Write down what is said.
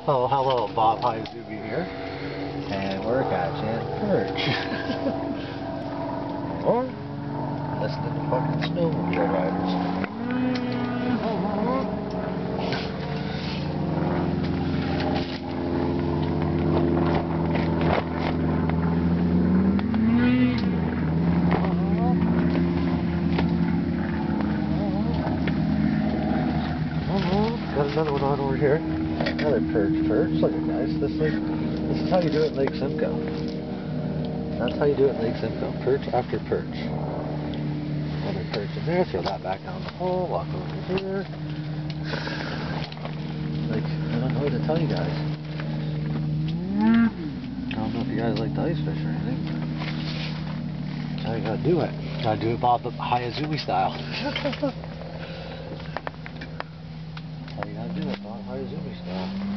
Oh, hello, Bob Hyazumi here. And we're catching perch. Or listening to fucking snowmobile riders. Got another one on over here. Another perch. Look at guys. This is how you do it in Lake Simcoe. That's how you do it in Lake Simcoe. Perch after perch. Another perch in there. Throw that back down the hole. Walk over here. Like, I don't know what to tell you guys. I don't know if you guys like to ice fish or anything, but that's how you gotta do it. Gotta do it Bob Hyazumi style. How you gotta do it, Bob Hyazumi style.